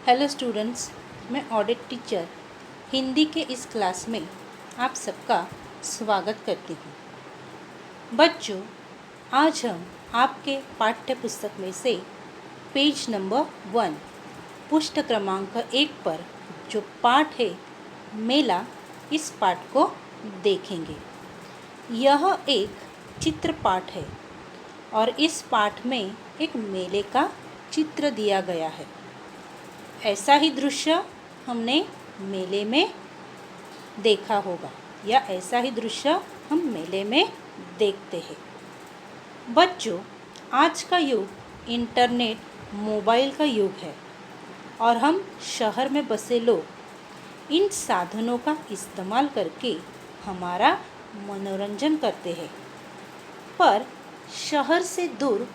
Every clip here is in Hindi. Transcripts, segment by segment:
हेलो स्टूडेंट्स, मैं ऑडिट टीचर हिंदी के इस क्लास में आप सबका स्वागत करती हूँ। बच्चों, आज हम आपके पाठ्य पुस्तक में से पेज नंबर 1 पृष्ठ क्रमांक 1 पर जो पाठ है मेला, इस पाठ को देखेंगे। यह एक चित्र पाठ है और इस पाठ में एक मेले का चित्र दिया गया है। ऐसा ही दृश्य हमने मेले में देखा होगा या ऐसा ही दृश्य हम मेले में देखते हैं। बच्चों, आज का युग इंटरनेट, मोबाइल का युग है और हम शहर में बसे लोग इन साधनों का इस्तेमाल करके हमारा मनोरंजन करते हैं। पर शहर से दूर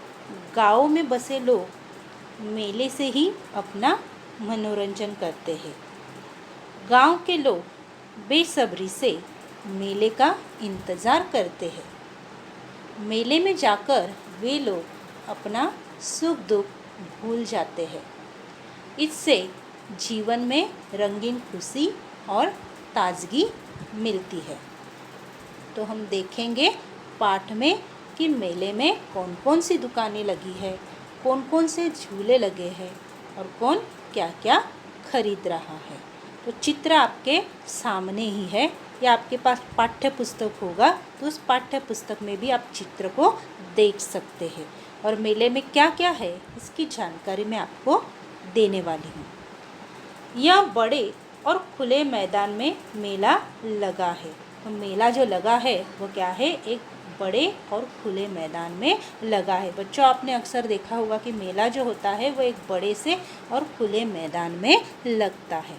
गाँव में बसे लोग मेले से ही अपना मनोरंजन करते हैं। गांव के लोग बेसब्री से मेले का इंतज़ार करते हैं। मेले में जाकर वे लोग अपना सुख दुख भूल जाते हैं। इससे जीवन में रंगीन खुशी और ताजगी मिलती है। तो हम देखेंगे पाठ में कि मेले में कौन कौन सी दुकानें लगी है, कौन कौन से झूले लगे हैं और कौन क्या क्या खरीद रहा है। तो चित्र आपके सामने ही है या आपके पास पाठ्य पुस्तक होगा तो उस पाठ्य पुस्तक में भी आप चित्र को देख सकते हैं। और मेले में क्या क्या है इसकी जानकारी मैं आपको देने वाली हूँ। यह बड़े और खुले मैदान में मेला लगा है। तो मेला जो लगा है वो क्या है, एक बड़े और खुले मैदान में लगा है। बच्चों, आपने अक्सर देखा होगा कि मेला जो होता है वो एक बड़े से और खुले मैदान में लगता है।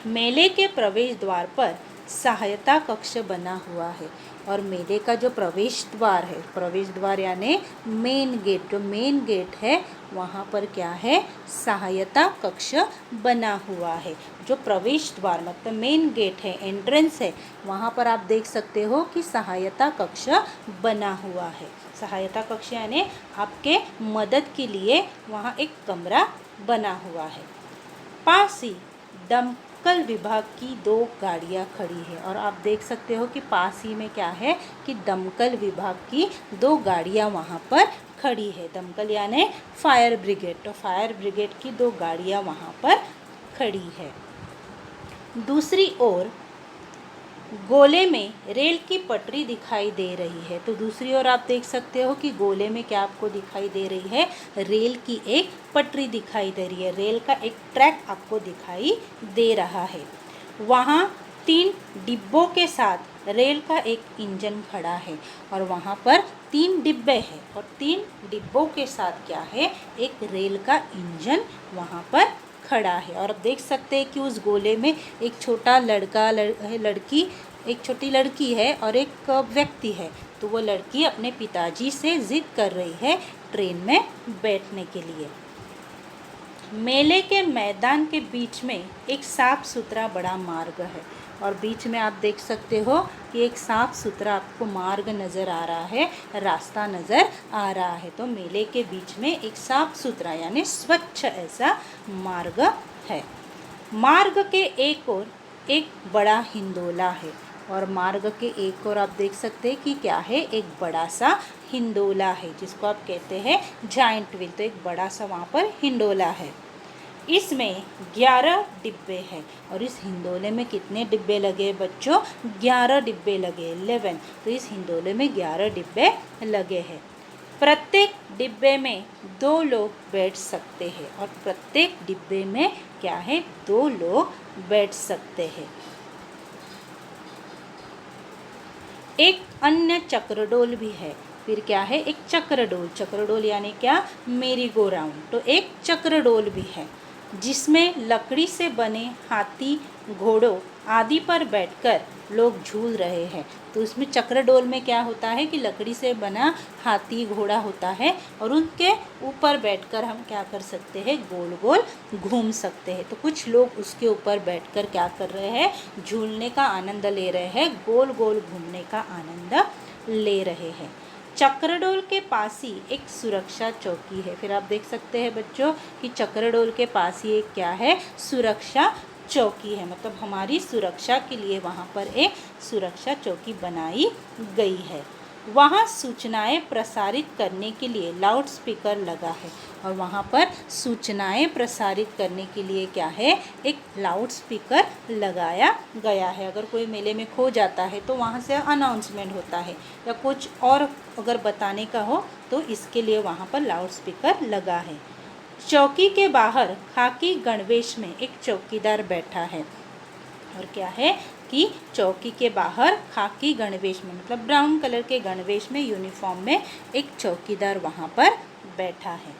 मेले के प्रवेश द्वार पर सहायता कक्ष बना हुआ है और मेले का जो प्रवेश द्वार है, प्रवेश द्वार यानी मेन गेट, जो मेन गेट है वहाँ पर क्या है, सहायता कक्ष बना हुआ है। जो प्रवेश द्वार मतलब मेन गेट है, एंट्रेंस है, वहाँ पर आप देख सकते हो कि सहायता कक्ष बना हुआ है। सहायता कक्ष यानी आपके मदद के लिए वहाँ एक कमरा बना हुआ है। पास ही दमकल विभाग की 2 गाड़ियाँ खड़ी है और आप देख सकते हो कि पास ही में क्या है कि दमकल विभाग की 2 गाड़ियाँ वहाँ पर खड़ी है। दमकल यानी फायर ब्रिगेड, तो फायर ब्रिगेड की 2 गाड़ियाँ वहाँ पर खड़ी है। दूसरी ओर गोले में रेल की पटरी दिखाई दे रही है। तो दूसरी ओर आप देख सकते हो कि गोले में क्या आपको दिखाई दे रही है, रेल की एक पटरी दिखाई दे रही है। रेल का एक ट्रैक आपको दिखाई दे रहा है। वहाँ 3 डिब्बों के साथ रेल का एक इंजन खड़ा है और वहाँ पर 3 डिब्बे हैं और 3 डिब्बों के साथ क्या है, एक रेल का इंजन वहाँ पर खड़ा है। और आप देख सकते हैं कि उस गोले में एक छोटा लड़का लड़की, एक छोटी लड़की है और एक व्यक्ति है। तो वो लड़की अपने पिताजी से जिद कर रही है ट्रेन में बैठने के लिए। मेले के मैदान के बीच में एक साफ सुथरा बड़ा मार्ग है और बीच में आप देख सकते हो कि एक साफ सुथरा आपको मार्ग नज़र आ रहा है, रास्ता नज़र आ रहा है। तो मेले के बीच में एक साफ सुथरा यानी स्वच्छ ऐसा मार्ग है। मार्ग के एक ओर एक बड़ा हिंडोला है और मार्ग के एक ओर आप देख सकते हैं कि क्या है, एक बड़ा सा हिंडोला है जिसको आप कहते हैं जाइंट व्हील। तो एक बड़ा सा वहाँ पर हिंडोला है। इसमें 11 डिब्बे हैं और इस हिंडोले में कितने डिब्बे लगे बच्चों, 11 डिब्बे लगे, 11। तो इस हिंडोले में 11 डिब्बे लगे हैं। प्रत्येक डिब्बे में 2 लोग बैठ सकते हैं और प्रत्येक डिब्बे में क्या है, 2 लोग बैठ सकते हैं। एक अन्य चक्रडोल भी है। फिर क्या है, एक चक्रडोल। चक्रडोल यानी क्या, मेरी गो राउंड। तो एक चक्रडोल भी है जिसमें लकड़ी से बने हाथी, घोड़ों आदि पर बैठकर लोग झूल रहे हैं। तो उसमें चक्रडोल में क्या होता है कि लकड़ी से बना हाथी घोड़ा होता है और उनके ऊपर बैठकर हम क्या कर सकते हैं, गोल गोल घूम सकते हैं। तो कुछ लोग उसके ऊपर बैठकर क्या कर रहे हैं, झूलने का आनंद ले रहे हैं, गोल गोल घूमने का आनंद ले रहे हैं। चक्रडोल के पास ही एक सुरक्षा चौकी है। फिर आप देख सकते हैं बच्चों कि चक्रडोल के पास ही एक क्या है, सुरक्षा चौकी है, मतलब हमारी सुरक्षा के लिए वहाँ पर एक सुरक्षा चौकी बनाई गई है। वहाँ सूचनाएं प्रसारित करने के लिए लाउड स्पीकर लगा है, और वहाँ पर सूचनाएं प्रसारित करने के लिए क्या है, एक लाउड स्पीकर लगाया गया है। अगर कोई मेले में खो जाता है तो वहाँ से अनाउंसमेंट होता है, या कुछ और अगर बताने का हो तो इसके लिए वहाँ पर लाउड स्पीकर लगा है। चौकी के बाहर खाकी गणवेश में एक चौकीदार बैठा है, और क्या है कि चौकी के बाहर खाकी गणवेश में, मतलब ब्राउन कलर के गणवेश में, यूनिफॉर्म में एक चौकीदार वहाँ पर बैठा है।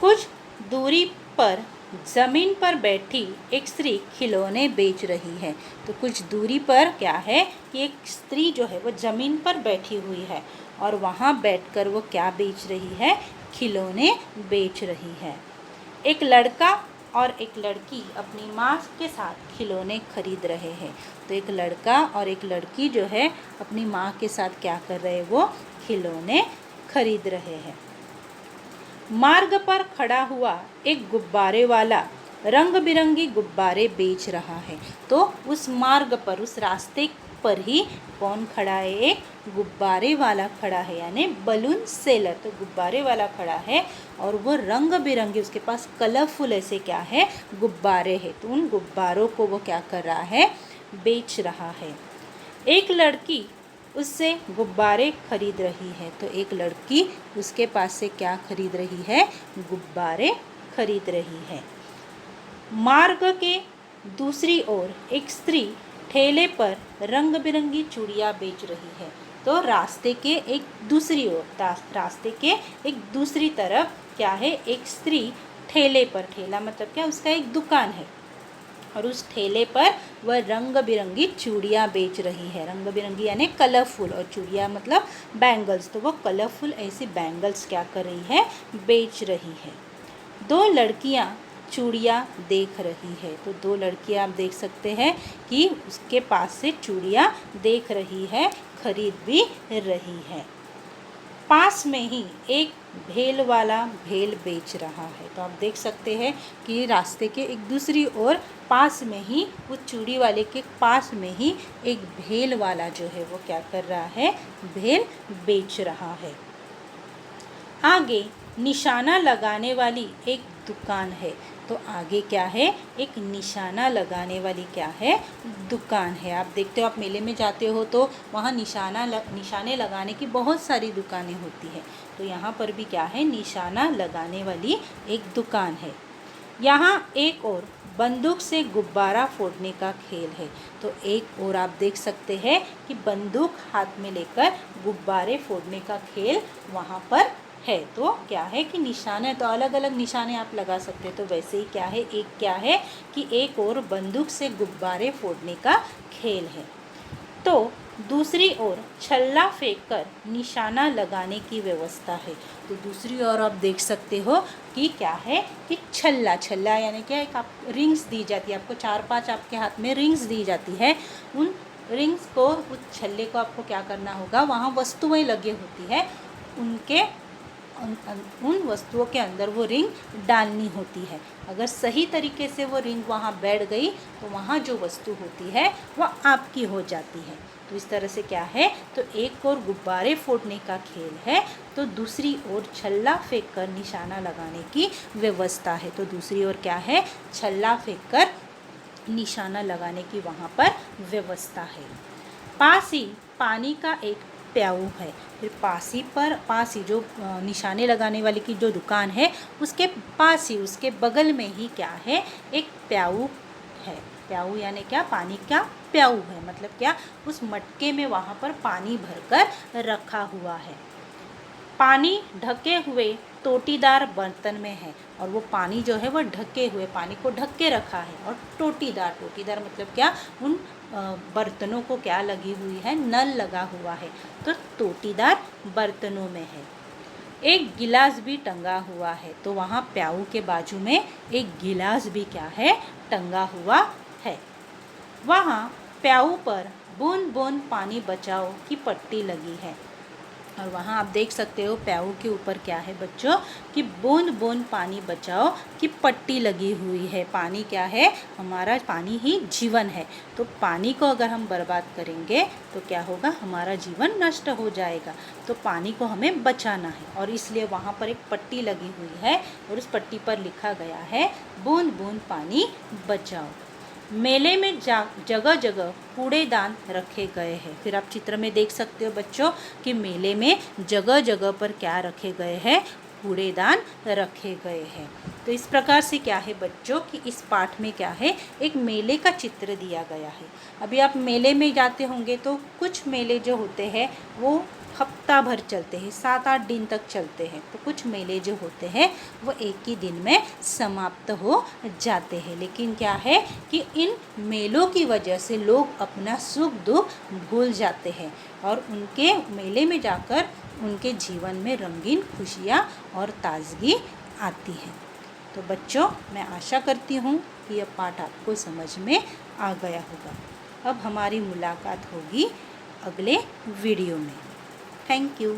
कुछ दूरी पर ज़मीन पर बैठी एक स्त्री खिलौने बेच रही है। तो कुछ दूरी पर क्या है कि एक स्त्री जो है वो ज़मीन पर बैठी हुई है, और वहाँ बैठकर वो क्या बेच रही है, खिलौने बेच रही है। एक लड़का और एक लड़की अपनी माँ के साथ खिलौने खरीद रहे हैं। तो एक लड़का और एक लड़की जो है अपनी माँ के साथ क्या कर रहे हैं, वो खिलौने खरीद रहे हैं। मार्ग पर खड़ा हुआ एक गुब्बारे वाला रंग बिरंगी गुब्बारे बेच रहा है। तो उस मार्ग पर, उस रास्ते पर ही कौन खड़ा है, एक गुब्बारे वाला खड़ा है, यानी बलून सेलर। तो गुब्बारे वाला खड़ा है और वो रंग बिरंगे, उसके पास कलरफुल ऐसे क्या है, गुब्बारे हैं। तो उन गुब्बारों को वो क्या कर रहा है, बेच रहा है। एक लड़की उससे गुब्बारे खरीद रही है। तो एक लड़की उसके पास से क्या खरीद रही है, गुब्बारे खरीद रही है। मार्ग के दूसरी ओर एक स्त्री ठेले पर रंग बिरंगी चूड़ियाँ बेच रही है। तो रास्ते के एक दूसरी ओर, रास्ते के एक दूसरी तरफ क्या है, एक स्त्री ठेले पर, ठेला मतलब क्या, उसका एक दुकान है, और उस ठेले पर वह रंग बिरंगी चूड़ियाँ बेच रही है। रंग बिरंगी यानी कलरफुल, और चूड़ियाँ मतलब बैंगल्स। तो वो कलरफुल ऐसी बैंगल्स क्या कर रही है, बेच रही है। दो लड़कियाँ चूड़ियाँ देख रही है। तो दो लड़कियाँ आप देख सकते हैं कि उसके पास से चूड़ियाँ देख रही है, खरीद भी रही है। पास में ही एक भेल वाला भेल बेच रहा है। तो आप देख सकते हैं कि रास्ते के एक दूसरी ओर पास में ही, उस चूड़ी वाले के पास में ही एक भेल वाला जो है वो क्या कर रहा है, भेल बेच रहा है। आगे निशाना लगाने वाली एक दुकान है। तो आगे क्या है, एक निशाना लगाने वाली क्या है, दुकान है। आप देखते हो, आप मेले में जाते हो तो वहाँ निशाने लगाने की बहुत सारी दुकानें होती है। तो यहाँ पर भी क्या है, निशाना लगाने वाली एक दुकान है। यहाँ एक और बंदूक से गुब्बारा फोड़ने का खेल है। तो एक और आप देख सकते हैं कि बंदूक हाथ में लेकर गुब्बारे फोड़ने का खेल वहाँ पर है। तो क्या है कि निशाने, तो अलग अलग निशाने आप लगा सकते हैं। तो वैसे ही क्या है, एक क्या है कि एक और बंदूक से गुब्बारे फोड़ने का खेल है। तो दूसरी ओर छल्ला फेंककर निशाना लगाने की व्यवस्था है। तो दूसरी ओर आप देख सकते हो कि क्या है कि छल्ला यानी क्या, एक आप रिंग्स दी जाती है, आपको 4-5 आपके हाथ में रिंग्स दी जाती है। उन रिंग्स को, उस छल्ले को आपको क्या करना होगा, वहाँ वस्तुएं लगी होती है, उन वस्तुओं के अंदर वो रिंग डालनी होती है। अगर सही तरीके से वो रिंग वहाँ बैठ गई तो वहाँ जो वस्तु होती है वह आपकी हो जाती है। तो इस तरह से क्या है, तो एक और गुब्बारे फोड़ने का खेल है, तो दूसरी ओर छल्ला फेंककर निशाना लगाने की व्यवस्था है। तो दूसरी ओर क्या है, छल्ला फेंककर निशाना लगाने की वहाँ पर व्यवस्था है। पास ही पानी का एक प्याऊ है। फिर पास ही जो निशाने लगाने वाली की जो दुकान है उसके पास ही, उसके बगल में ही क्या है, एक प्याऊ है। प्याऊ यानी क्या, पानी का प्याऊ है, मतलब क्या, उस मटके में वहाँ पर पानी भरकर रखा हुआ है। पानी ढके हुए टोटीदार बर्तन में है, और वो पानी जो है वो ढके हुए, पानी को ढक के रखा है। और टोटीदार मतलब क्या, उन बर्तनों को क्या लगी हुई है, नल लगा हुआ है। तो टोटीदार बर्तनों में है। एक गिलास भी टंगा हुआ है। तो वहाँ प्याऊ के बाजू में एक गिलास भी क्या है, टंगा हुआ है। वहाँ प्याऊ पर बूंद बूंद पानी बचाओ की पट्टी लगी है। और वहाँ आप देख सकते हो प्याऊ के ऊपर क्या है बच्चों कि बूंद बूंद पानी बचाओ की पट्टी लगी हुई है। पानी क्या है? हमारा पानी ही जीवन है। तो पानी को अगर हम बर्बाद करेंगे तो क्या होगा? हमारा जीवन नष्ट हो जाएगा। तो पानी को हमें बचाना है और इसलिए वहाँ पर एक पट्टी लगी हुई है और उस पट्टी पर लिखा गया है बूंद बूंद पानी बचाओ। मेले में जगह जगह कूड़ेदान रखे गए हैं। फिर आप चित्र में देख सकते हो बच्चों कि मेले में जगह जगह पर क्या रखे गए हैं? कूड़ेदान रखे गए हैं। तो इस प्रकार से क्या है बच्चों कि इस पाठ में क्या है? एक मेले का चित्र दिया गया है। अभी आप मेले में जाते होंगे तो कुछ मेले जो होते हैं वो हफ्ता भर चलते हैं, 7-8 दिन तक चलते हैं। तो कुछ मेले जो होते हैं वो एक ही दिन में समाप्त हो जाते हैं। लेकिन क्या है कि इन मेलों की वजह से लोग अपना सुख दुख भूल जाते हैं और उनके मेले में जाकर उनके जीवन में रंगीन खुशियाँ और ताजगी आती है। तो बच्चों, मैं आशा करती हूँ कि यह पाठ आपको समझ में आ गया होगा। अब हमारी मुलाकात होगी अगले वीडियो में। Thank you.